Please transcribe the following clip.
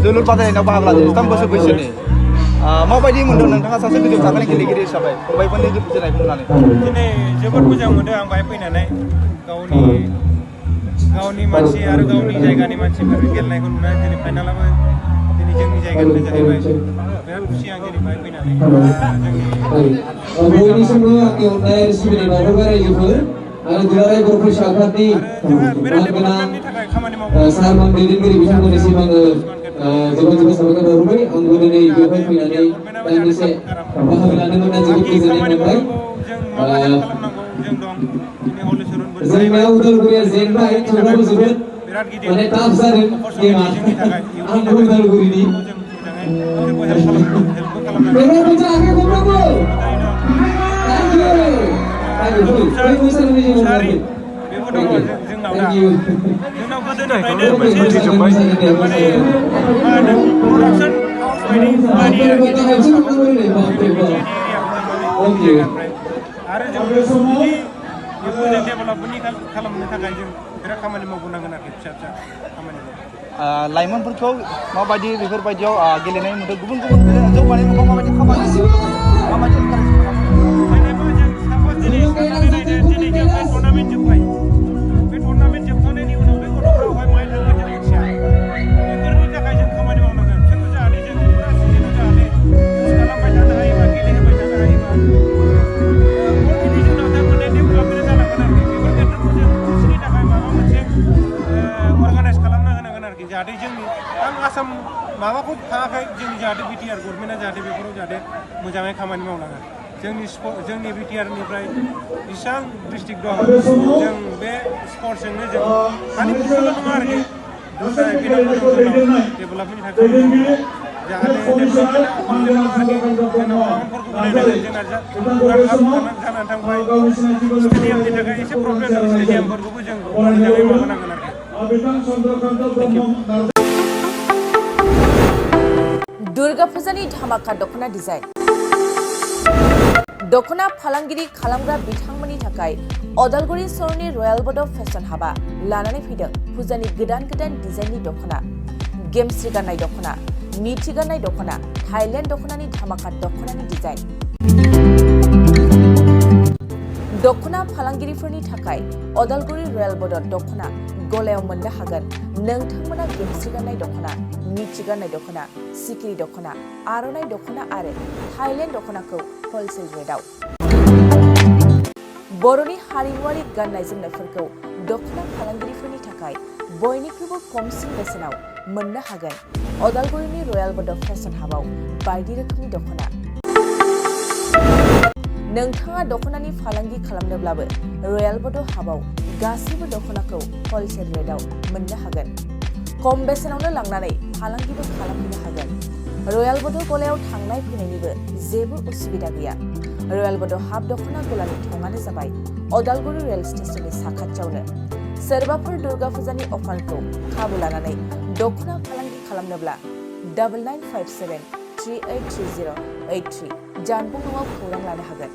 जोलुर बादायनायाव बाहागो लादों 13 बोसोर बैसोनि माबायदि मोनदों नोंथाङा सासे गोजौ थाखोनि गेलेगिरि हिसाबै फंबायफोरनि जोनायखौ नुनानै दिनै जोबोद मोजां मोनदों आं बाहाय फैनानै गावनि मानसि आरो गावनि जायगानि मानसिफोर गेलेनायखौ नुनानै दिनै फाइनालाबो दिनै जोंनि जायगानिनो जाहैबाय बिराद खुसि आं दिनै बाहाय फैनानै बयनिसिमबो आंनि अननाय सिबिनाय बावहरबाय रायजोफोर आरो दुलाराय बर' फरायसा आफादनि डेभेलपमेन्टनि थाखाय खामानि मावो सारमोन दैदेनगिरि बिथांमोननिसिम आङो जोबोद जोबोद साबायखर बावहरबाय आंबो दिनै बेवहाय फैनानै दान्दिसे बाहागो लानो मोनना जोबोद गोजोननाय मोनबाय जोंनिया उदालगुरिया जेनबाय थेवब्लाबो जोबोद माने टाफ जादों गेमा आंबो उदालगुरिनि जोंनाव गोदोनिफ्रायनो मोनसे माने प्रडाक्सन हाउस बायदि आरो जों बिदि बेखौ जों डेभेलपमेन्टनि खालामनो थाखाय जों बिराद खामानि मावबोनांगोन आरोखि फिसा फिसा खामानि लाइमोनफोरखौ माबायदि बेफोरबायदियाव गेलेनाय नुदों गुबुन गुबुन जौगानाय मुगायाव माबायदि खामानि माबायदि जेनेबा जों सापज दिनै साननानै नायदो दिनै जों बे टुर्नामेन्ट जोब्बाय बे टुर्नामेन्ट जोबखांनायनि उनाव बे गथ'फ्रावहाय माहाय थांगोन जों मिथिया बेफोरनि थाखाय जों खामानि मावनांगोन बिसोरखौ जाहाथे जों फुरा सिजोनाव जाहाथे इउज खालामबाय थानो हायोबा गेलेहोबाय थानो हायोबा अलरेडि जोंनाव थारमाने डेभेलपमेन्ट जालांगोन आरोखि बेफोर खेत्रखौ जों बिसोरनि थाखाय माबा मोनसे अर्गानाइज खालामना होनांगोन आरोखि जाहाथे जोंनि आं आसाम माबाखौ थाङाखै जोंनि जाहाथे बिटिआर गभर्नमेन्टआ जाहाथे बेफोराव जाहाथे मोजाङै खामानि मावनांगोन जोंनि बिटिआरनिफ्राय बेसेबां डिस्ट्रिक्ट दं जों बे स्पर्ट्सजोंनो जों खालि फुटबल नङा आरोखि दस्रा एपिनावबो दं जोंनाव डेभेलपमेन्टनि थाखाय जाहाथे डेभेलपमेन्टआ खमजों नङा आरोखि जोंनाव ग्राउन्डफोरखौ बानायनांगोन जोंना जानानै थांबाय स्टेडियामनि थाखाय एसे प्रब्लेम दं स्टेडियामफोरखौबो जों मोजाङै माबानांगोन आरोखि दुर्गा फुजानि धामाका दख'ना डिजाइन दख'ना फालांगिरि खालामग्रा बिथांमोननि थाखाय अदालगुरि सहरनि रयेल बड' फेशन हाबा लानानै फैदों फुजानि गोदान डिजाइननि दख'ना गेमस्रि गाननाय दख'ना मिथि गाननाय दख'ना थाइलेण्ड दख'नानि धामाका दख'नानि डिजाइन दख'ना फालांगिरिफोरनि थाखाय अदालगुरि रयेल बड' दख'ना गलायाव मोननो हागोन नोंथांमोना गेमस्रि गाननाय दख'ना मिथि गाननाय दख'ना सिखिरि दख'ना आर'नाइ दख'ना आरो थाइलेण्ड दख'नाखौ हलसेल रेटआव बर'नि हारिमुआरि गाननाय जोमनायफोरखौ दख'ना फालांगिरिफोरनि थाखाय बयनिख्रुइबो खमसिन बेसेनाव मोननो हागोन अदालगुरिनि रयेल बड' फेशन हाबाव बायदि रोखोमनि दख'ना नोंथाङा दख'नानि फालांगि खालामनोब्लाबो रयेल बड' हाबाव गासैबो दख'नाखौ हलसेल रेटआव मोननो हागोन खम बेसेनावनो लांनानै फालांगिबो खालामनो हागोन रयेल बड' गलायाव थांनाय फैनायनिबो जेबो उसुबिदा गैया रयेल बड' हाब दख'ना गलानि थङानो जाबाय अदालगुरि रेल स्टेशननि साखाथियावनो सोरबाफोर दुर्गा फुजानि अफारखौ खाबु लानानै दख'ना फालांगि खालामनोब्ला 9957383083 जानबुं नङाव खौरां लानो हागोन।